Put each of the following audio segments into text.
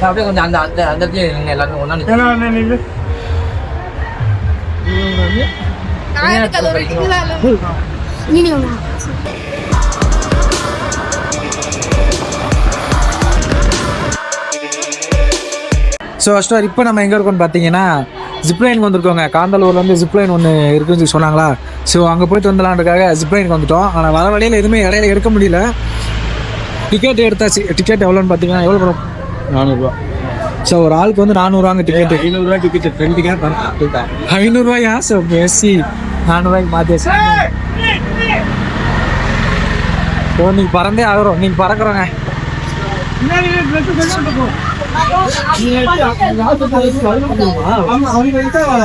அப்படியே கொஞ்சம் அந்த அந்த அந்த இடத்துல எல்லாரும் ஒன்றா ஸோ ஃபஸ்ட்டு இப்போ நம்ம எங்கே இருக்கோம்னு பார்த்தீங்கன்னா ஜிப்லைனுக்கு வந்திருக்கோங்க. காந்தலூர்லேருந்து ஜிப்லைன் ஒன்று இருக்குன்னு சொன்னாங்களா. ஸோ அங்கே போய்ட்டு வந்துடலான்றதுக்காக ஜிப்லைனுக்கு வந்துட்டோம். ஆனால் வர வழியில் எதுவுமே இடையில எடுக்க முடியல. டிக்கெட் எடுத்தாச்சு. டிக்கெட் எவ்வளோன்னு பார்த்தீங்கன்னா எவ்வளோ படம் 400 ஸோ ஒரு ஆளுக்கு வந்து 400 டிக்கெட்டு. 500 டிக்கெட்டு 2 டிக்கெட் 500 ஸோ பேசி 400 மாற்றியாச்சு. ஸோ நீங்கள் பறந்தே ஆகிறோம். நீங்கள் பறக்குறோங்க.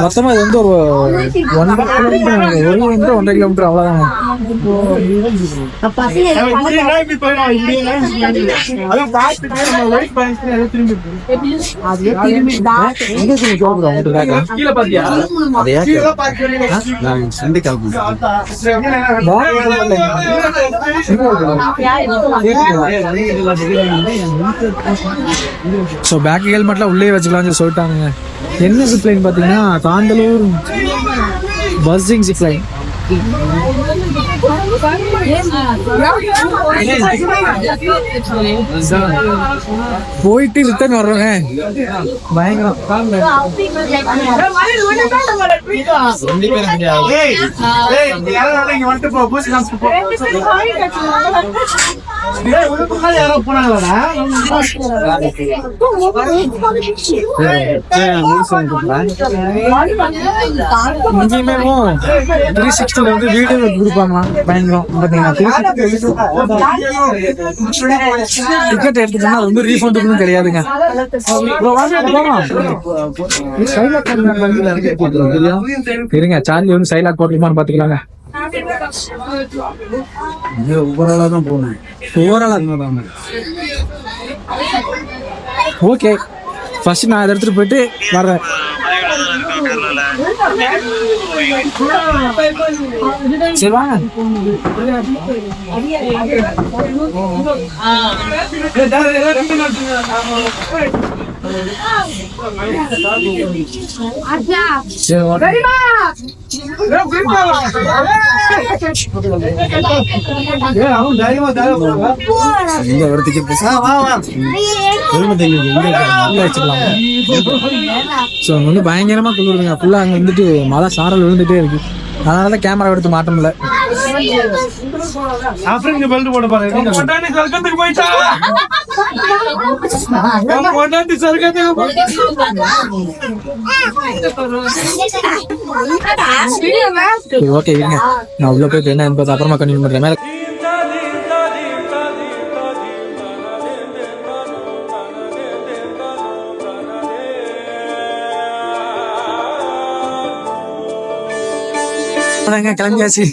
மொத்தமா இது வந்து ஒரு 1.5 கிலோமீட்டர் அவ்வளவுதான். ஸோ பேக் ஹெல்மெட்லாம் உள்ளே வச்சுக்கலாம்னு சொல்லிட்டாங்க. என்ன ஜிப்லைன் பார்த்தீங்கன்னா காந்தலூர் பஸ்ஸிங் ஜிப்லைன். போயிட்டு ரிட்டர்ன் வர்றோங்க. பயங்கரம். வீடு கொடுப்பாங்க. பயங்கரம். டிக்கெட் எடுத்துட்டா வந்து ரீஃபண்ட் கிடையாதுங்க. இருங்க சார்ஜ் வந்து சைலாக் போட்டுமான்னு பாத்துக்கலாங்க. ஓகே ஃபர்ஸ்ட் நான் அதை எடுத்துட்டு போயிட்டு வர்றேன். சரி வாங்க. பயங்கரமா குளிருங்க. ஃபுல்லா அங்க வந்துட்டு மழை சாரல் விழுந்துட்டே இருக்கு. அதனாலதான் கேமரா எடுத்து மாட்ட முடியல. ஓகே இருங்க நான் உள்ள போயிட்டு என்ன அப்புறமா கண்டினியூ பண்றேன். மேல கிளம்பியாச்சு.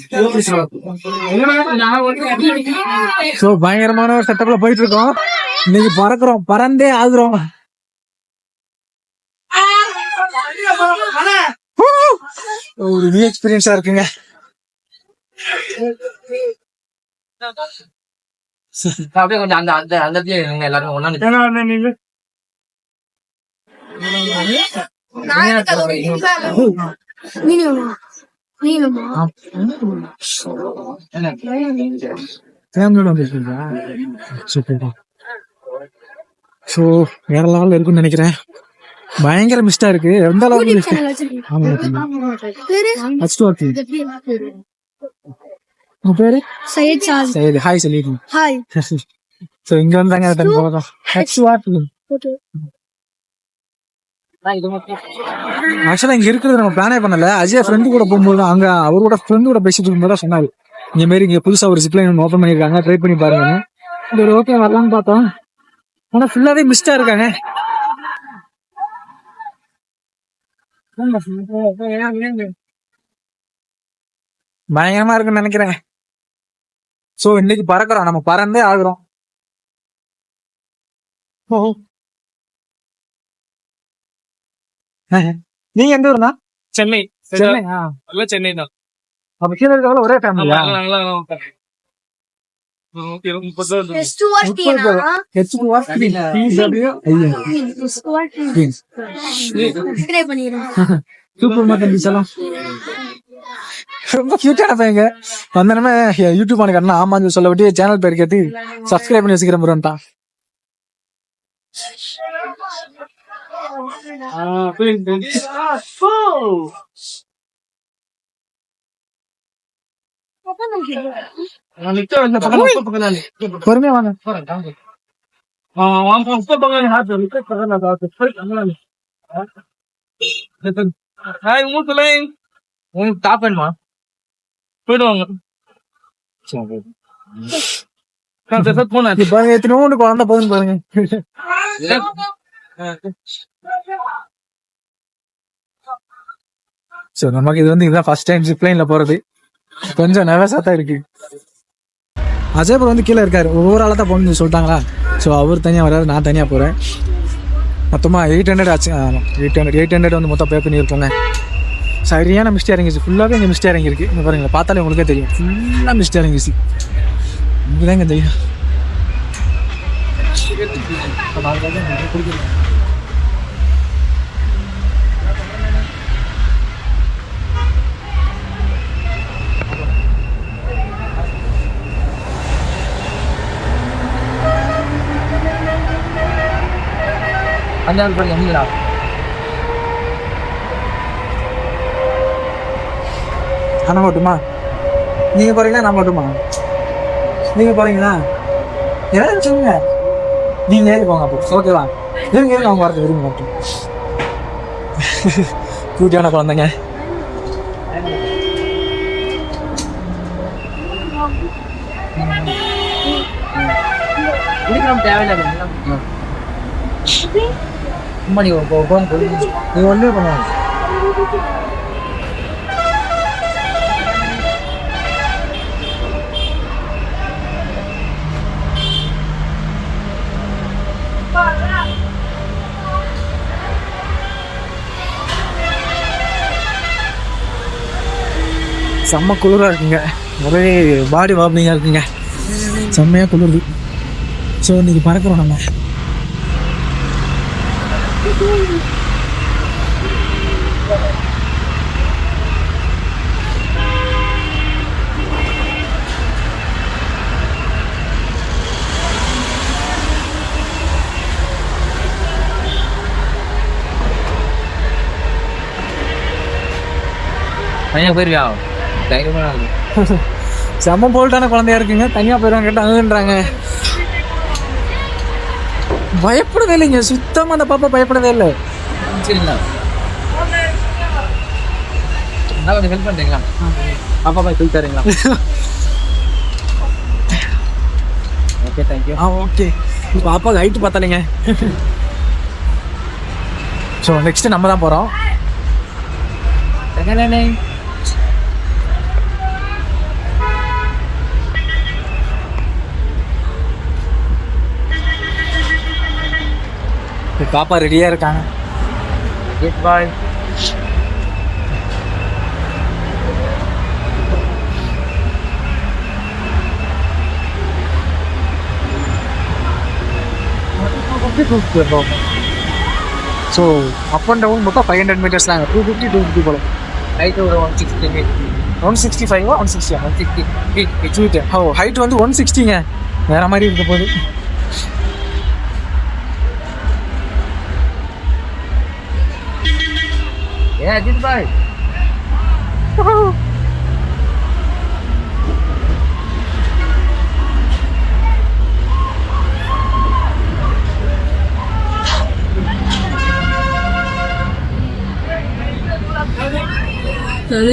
பயங்கரமான ஒரு செட்டப்ல போயிட்டு இருக்கோம். இன்னைக்கு பறக்குறோம். பறந்தே ஆகுறோம். ஒரு நியூ எக்ஸ்பீரியன்ஸா இருக்குங்க. அப்படியே கொஞ்சம் அந்த அந்த அந்த எல்லாரும் ஒண்ணா வேற லெவல்ல இருக்குன்னு நினைக்கிறேன். பயங்கர மிஸ்டா இருக்கு. எந்த அளவுக்கு பேரு சையத். ஹாய் சொல்லிட்டு இங்க வந்தாங்க. ஆக்சுவலா இங்க இருக்கிறது நம்ம பிளானே பண்ணல. அஜய் ஃப்ரெண்டு கூட போகும்போது அங்க அவரோட ஃப்ரெண்டு கூட பேசிட்டு இருக்கும்போது தான் சொன்னாரு இந்த மாதிரி இங்க புதுசா ஒரு ஜிப்லைன் ஓபன் பண்ணிருக்காங்க, ட்ரை பண்ணி பாருங்க. ஒரு ஓகே வரலான்னு பார்த்தோம். ஆனா ஃபுல்லாவே மிஸ்டா இருக்காங்க. பயங்கரமா இருக்குன்னு நினைக்கிறேன். சோ இன்னைக்கு பறக்குறோம். நம்ம பறந்தே ஆகுறோம். நீங்க எந்த ஊர்னா? சென்னை. சென்னை. சென்னை தான். அப்ப கீழே இருக்கவங்க ஒரே ஃபேமிலியா? சூப்பர் மார்க்கெட் செல்லாம் ரொம்ப கியூட்டான பையங்க வந்தனமே யூடியூப் ஆன காரணம் ஆமான்னு சொல்ல விட்டு சேனல் பேர் கேட்டு சப்ஸ்கிரைப் பண்ணி வச்சுக்கிறேன் ப்ரோன்ட்டான். பொறுமையா வாங்க. டாப் வேணுமா போயிடுவாங்க பாருங்க எத்தனோண்டு குழந்தை போதுன்னு பாருங்க. சோ நமக்கு இது வந்து இதுதான் ஃபர்ஸ்ட் டைம் ஜிப்லைன்ல போறது, கொஞ்சம் நர்வஸா தான் இருக்கு. அஜய் ப்ரோ வந்து கீழே இருக்காரு, ஒவ்வொரு ஆளா தான் போகணும்னு சொல்லிட்டாங்களா. ஸோ அவர் தனியாக வராது, நான் தனியாக போகிறேன். மொத்தமாக 800 ஆச்சு. 800 வந்து மொத்தம் பே பண்ணியிருக்கோங்க. சரியான மிஸ்டே இறங்கிச்சு, ஃபுல்லாகவே இங்கே மிஸ்டே இறங்கிருக்கு. இங்கே பாருங்களேன், பார்த்தாலே உங்களுக்கே தெரியும், ஃபுல்லாக மிஸ்டே இறங்கிச்சு. இங்கதாங்க தெரியும். அண்ணா மட்டுமா நீங்க போறீங்களா? நான் மட்டுமா? நீங்க போறீங்களா? என்ன சொல்லுங்க, நீங்க ஏறி போங்க. அப்போ ஓகேவா? இருங்க இருங்க, அவங்க வரது இருங்க மட்டும். கூட்டியான குழந்தைங்க. தேவையில்லை நீங்க ஒண்ணுமே பண்ணுவாங்க. செம்ம குளிராக இருக்குங்க, ஒரே பாடி வார்மிங்காக இருக்குங்க, செம்மையாக குளிருது. ஸோ இன்னைக்கு பறக்கிறோம் நம்ம. தனியாக போயிருவியா? செம்ம போல்ட்டான குழந்தையா இருக்குங்க, தனியாக போயிடுவாங்க கேட்டாங்கன்றாங்க. பயப்படவே இல்லைங்க சுத்தமாக, அந்த பாப்பா பயப்படவே இல்லை. சரிங்களா, கொஞ்சம் ஹெல்ப் பண்ணுறீங்களா? பாப்பா போய் சொல்லி தரீங்களா? Okay thank you. ஓகே. பாப்பா ஹைட்டு பார்த்தாலேங்க. ஸோ நெக்ஸ்ட்டு நம்ம தான் போகிறோம். பாப்பா ரெடியா இருக்காங்க. Yes bye. So up and down மொத்தம் 500 மீட்டர்ஸ் தாங்க. 250 250 போல. ஹைட் ஒரு 160 மீட்டர். 165 160 160 ஓ ஹைட் வந்து 160ங்க, வேற மாதிரி இருக்க போகுது. Yeah, this bye.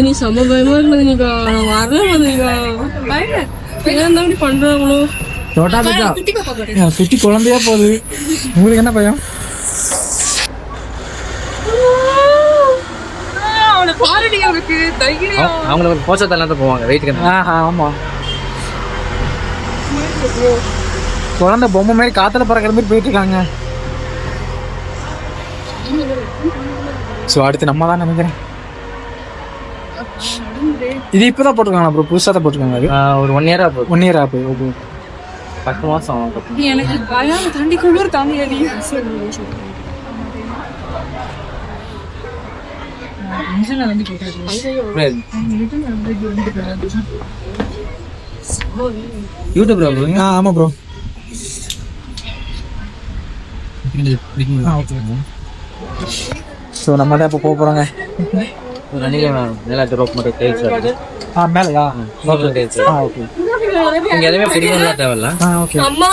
நீ செம்ம பயமா இருந்ததுக்கா, நான் வரல வந்தீங்க ஏன் பண்றாங்களோ. குட்டி குழந்தையா போகுது, உங்களுக்கு என்ன பயம்? அவங்களுக்கு போச்சத்தெல்லாம் தான் போவாங்க வெயிட்டுக்கு. ஆமா, குழந்தை பொம்மை மாதிரி காத்துல பறக்கிற மாதிரி போயிட்டு இருக்காங்க. ஸோ அடுத்து நம்ம தான் நினைக்கிறேன். இது இப்போதான் போட்டிருக்காங்களா ப்ரோ? புதுசாக தான் போட்டிருக்காங்க. அது ஒரு 1 year ஆகுது. 1 year ஆகுது. ஓகே. 10 மாசம் எனக்கு பயம் தாண்டி குளிர் தாங்கலடி. YouTube bro. ஆமா ப்ரோ. ஸோ நம்ம தான் இப்போ போக போகிறோங்க. நல்லா ரோப் மட்டும் டைல்ஸ். மேலையா? ஓகே. ஓகே. இங்க எதுவுமே பிடிக்கலாம் தேவையில்ல. ஓகே. அம்மா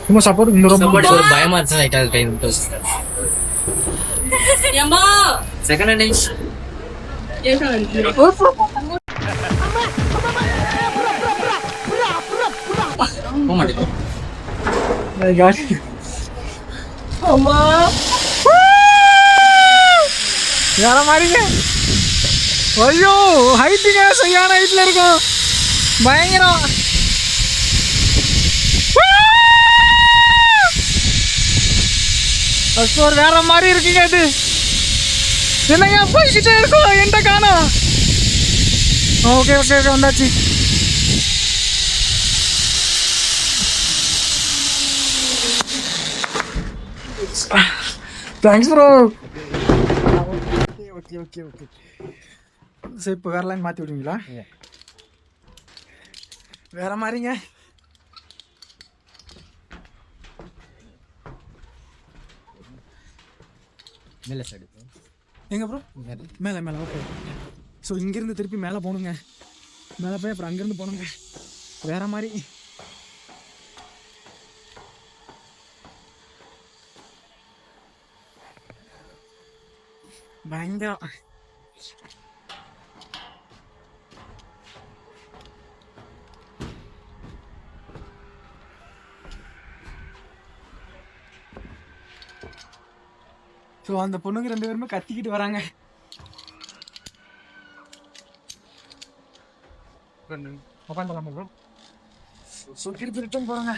சும்மா சப்போர்ட் இந்த ரொம்ப ஒரு பயமா இருந்துச்சு லைட்டா கை விட்டு. அம்மா செகண்ட் இன்னிங்ஸ் போக மாட்டேன். அம்மா வேற மாதிரிங்க. ஐயோ ஹைட்டுங்க, சரியான ஹைட்ல இருக்கும், பயங்கரம். ஒரு வேற மாதிரி இருக்குங்க. அது என்னங்க போய்கிட்டே இருக்கும், என்கிட்ட காணோம். ஓகே ஓகே ஓகே வந்தாச்சு. Thanks bro. Okay okay okay. சரி இப்போ வேற லைன் மாற்றி விடுவீங்களா? வேற மாதிரிங்க. மேலே சைடு எங்க ப்ரோ? மேலே மேலே. ஓகே. ஸோ இங்கேருந்து திருப்பி மேலே போகணுங்க. மேலே போய் அப்புறம் அங்கேருந்து போகணுங்க. வேற மாதிரி. பயங்கரம். ஸோ அந்த பொண்ணுங்க 2 பேருமே கத்திக்கிட்டு வராங்க. உட்காந்துலாமா ப்ரோ? ஸோ திருப்பி ரிட்டர்ன் போகிறாங்க.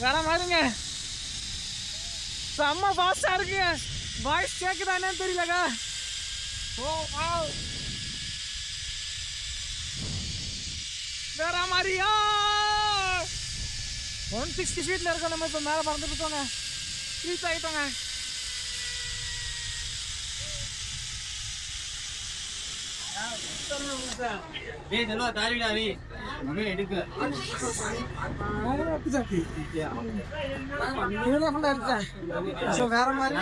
வேற மாதிரிங்க. செம்ம ஃபாஸ்டா இருக்குங்க. வாய்ஸ் கேக்குதானே தெரியலங்க. ஓ வாவ், வேற மாதிரியா. 160 ஃபீட்ல இருக்கோம் நம்ம. இப்போ மேலே பறந்துட்டு இருக்கோங்க. ரீச் ஆகிட்டோங்க. வேற மாதிரி.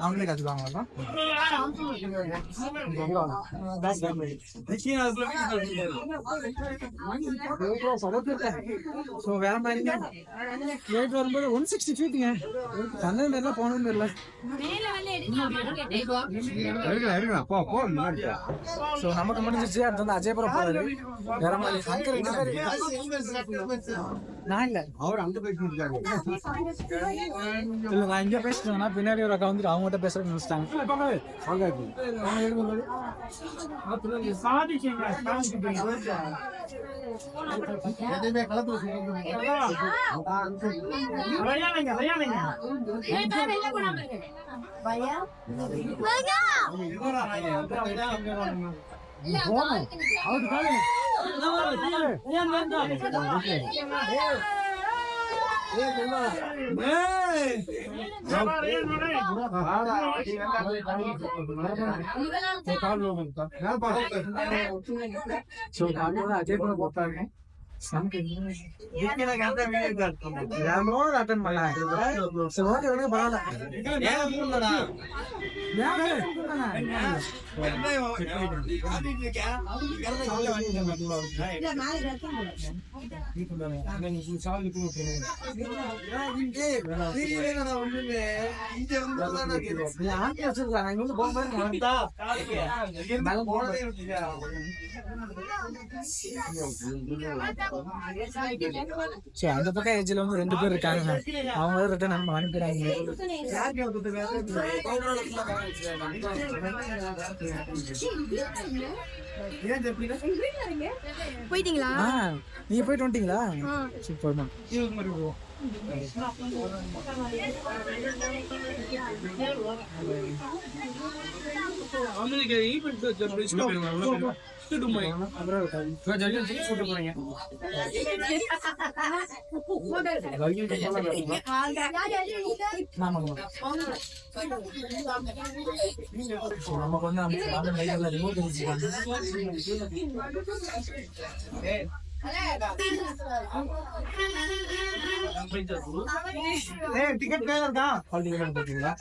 அவங்களே கற்றுக்குவாங்களா? ஸோ வேற மாதிரிங்க. ஃப்ளைட் வரும்போது 160 ஃபீட்டுங்க. தண்ணி எல்லாம் போனதும் தெரியல. ஸோ நமக்கு முடிஞ்சிச்சு. அடுத்து வந்து அஜயபுரம் போறாரு. வேற மாதிரி. நான் இல்லை, அவர் அங்கே போயிட்டு இல்லை, நான் இங்கே பேசிட்டேன்னா பின்னாடி ஒரு அக்கா வந்துட்டு அவங்ககிட்ட பேசுறது நினைச்சிட்டாங்க. அஜய் போட்டாங்க. அட்டன் பண்ண சரி. அந்த பக்கம் ஏஜ்ல வந்து 2 பேர் இருக்காங்க. அவங்க ரிட்டர்ன் நம்ம அனுப்பிடுறாங்க. போயிட்டீங்களா? நீங்க போயிட்டு வந்துட்டீங்களா? சூப்பர்மா. நமக்கு வந்து டிக்கெட் கையில இருக்கா பாத்தீங்களா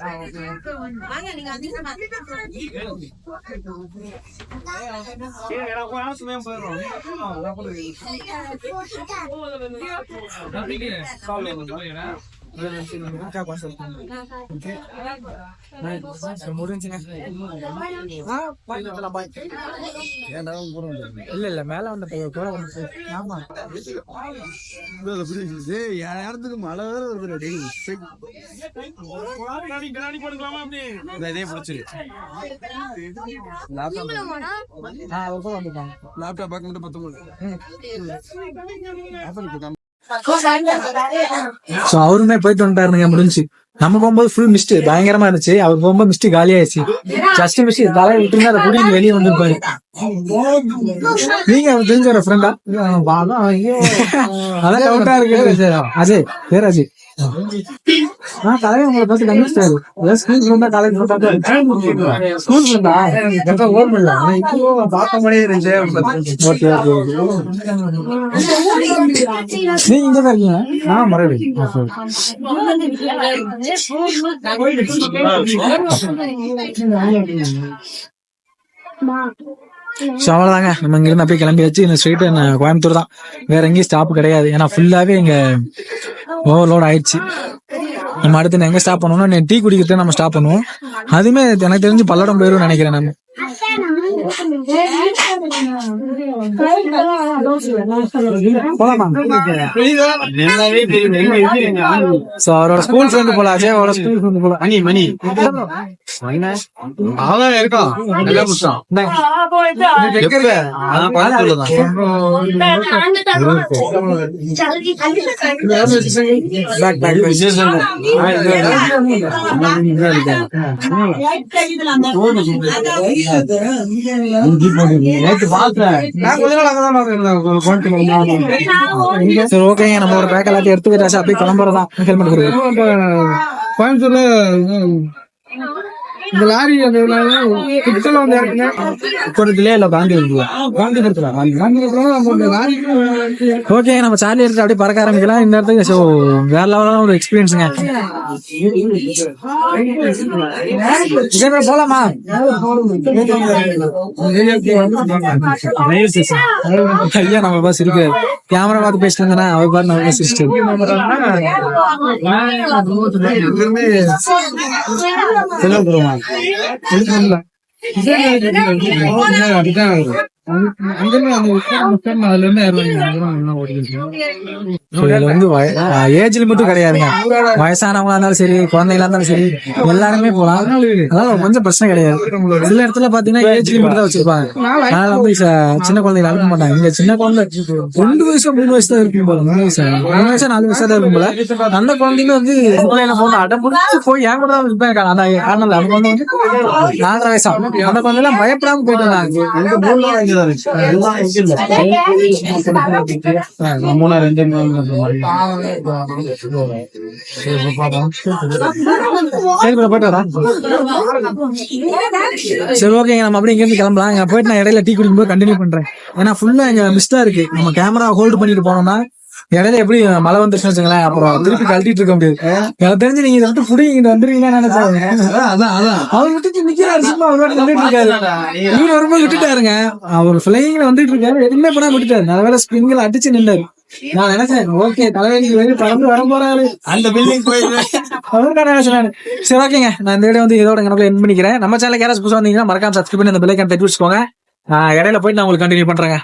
இல்ல இல்ல மேல வந்த ஆமா இடத்துக்கு மழை வேற வருது லேப்டாப் பார்க்க மட்டும் 19 சோ அவருமே போயிட்டு வந்துட்டாருங்க முடிஞ்சு. நம்ம போகும்போது ஃபுல் மிஸ்ட் பயங்கரமா இருந்துச்சு, அவர் போகும்போது மிஸ்ட் காலியாயிடுச்சு. ஜஸ்ட் மிஸ்ட் தலையை விட்டுருந்தா அதை குடிக்கு வெளியே வந்துருப்பாரு. நீங்க அவர் தெரிஞ்ச ஒரு ஃப்ரெண்டா? அதான் டவுட்டா இருக்கு. அஜய் பேர் அஜய். தலையை உங்களை பார்த்து கண்டுபிடிச்சாரு. ஸ்கூல் ஃப்ரெண்டா காலேஜ் ஸ்கூல் ஃப்ரெண்டா ஓர்ம இல்ல பார்த்த மாதிரியே இருந்துச்சு. நீங்க இங்க தான் இருக்கீங்க? மறுபடி அவ்வளவுதாங்க. நம்ம இங்க இருந்து அப்படியே கிளம்பியாச்சு. இந்த ஸ்ட்ரெயிட் கோயம்புத்தூர் தான், வேற எங்கேயும் ஸ்டாப் கிடையாது. ஏன்னா ஃபுல்லாவே இங்க ஓவர்லோட் ஆயிடுச்சு. நம்ம அடுத்து எங்க ஸ்டாப் பண்ணுவோம்னா டீ குடிக்கிறது நம்ம ஸ்டாப் பண்ணுவோம். அதுமே எனக்கு தெரிஞ்சு பல்லடம் போயிரும் நினைக்கிறேன் நம்ம. அவரோட ஸ்கூல் ஃப்ரெண்ட் போல, அஜய் அவரோட ஸ்கூல் ஃப்ரெண்ட் போல. மணி அதான் இருக்கான். சரி ஓகேங்க, நம்ம ஒரு பேக் எல்லாத்தையும் எடுத்து வச்சாச்சு, அப்படியே கிளம்புறதான். ஹெல்மெட் கொடுங்க. கோயம்புத்தூர்ல இந்த லாரி ஓகே, நம்ம சார்லி எடுத்து அப்படியே பறக்க ஆரம்பிக்கலாம் இந்த இடத்துக்கு. ஸோ வேற லெவலான ஒரு எக்ஸ்பீரியன்ஸுங்க. போலாமா? ஐயா நம்ம பஸ் இருக்கு, கேமரா பார்த்து பேசிட்டு இருந்தேன்னா அவர் பாரு நம்ம சிஸ்டர். ஏஜ் லிமிட்டும் கிடையாதுங்க. வயசானவங்களா இருந்தாலும் சரி, குழந்தைங்களா இருந்தாலும் சரி, எல்லாருமே போலாம். அதெல்லாம் கொஞ்சம் பிரச்சனை கிடையாது. சில இடத்துல பாத்தீங்கன்னா ஏஜ் லிமிட் தான் வச்சிருப்பாங்க. அதனால வந்து சின்ன குழந்தைங்க அனுப்ப மாட்டாங்க. இங்க சின்ன குழந்தை 2 வயசு 3 வயசு தான் இருக்கும் போல, 3 வயசு 4 வயசா தான் இருக்கும் போல. அந்த குழந்தைங்க வந்து என்ன போன அடம் பிடிச்சி போய் ஏன் கூட தான் இருப்பாங்க. அந்த குழந்தை வந்து 4 வயசா, அந்த குழந்தை எல்லாம் பயப்படாம போயிட்டு இருந்தாங்க. சரி ஓகேங்க, நம்ம அப்படியே இங்க இருந்து கிளம்பலாம். இங்க போயிட்டு நான் இடையில டீ குடிக்கும்போது கண்டினியூ பண்றேன். ஏன்னா ஃபுல்லா இங்க மிஸ்டா இருக்கு. நம்ம கேமரா ஹோல்டு பண்ணிட்டு போனோம்னா இடையில எப்படி மழை வந்துச்சுன்னு வச்சுங்களேன், அப்புறம் திருப்பி கழட்டிட்டு இருக்க முடியாது. எனக்கு தெரிஞ்சு நீங்க இதை விட்டு புடிங்க வந்துருவீங்கன்னு நினைச்சாங்க. அவர் விட்டுட்டு நிக்கிறாரு, சும்மா அவர் வந்துட்டு இருக்காரு. இவரு வரும்போது விட்டுட்டாருங்க. அவர் பிளைங்ல வந்துட்டு இருக்காரு, எதுவுமே பண்ணா விட்டுட்டாரு. நல்ல வேலை ஸ்பிரிங்ல அடிச்சு நின்றாரு. நான் நினைச்சேன் ஓகே தலைவலிக்கு வெளியே பறந்து வர போறாரு அந்த பில்டிங் போயிடுவேன். சரி ஓகேங்க, நான் இந்த வீடியோ வந்து இதோட கணக்குல என் பண்ணிக்கிறேன். நம்ம சேனலுக்கு யாராச்சும் புதுசா வந்தீங்கன்னா மறக்காம சப்ஸ்கிரைப் பண்ணி அந்த பெல் ஐகான் தட்டி வச்சுக்கோங்க. இடையில போயிட்டு நான் உங்களுக்கு கண்டினியூ பண்றேங்க.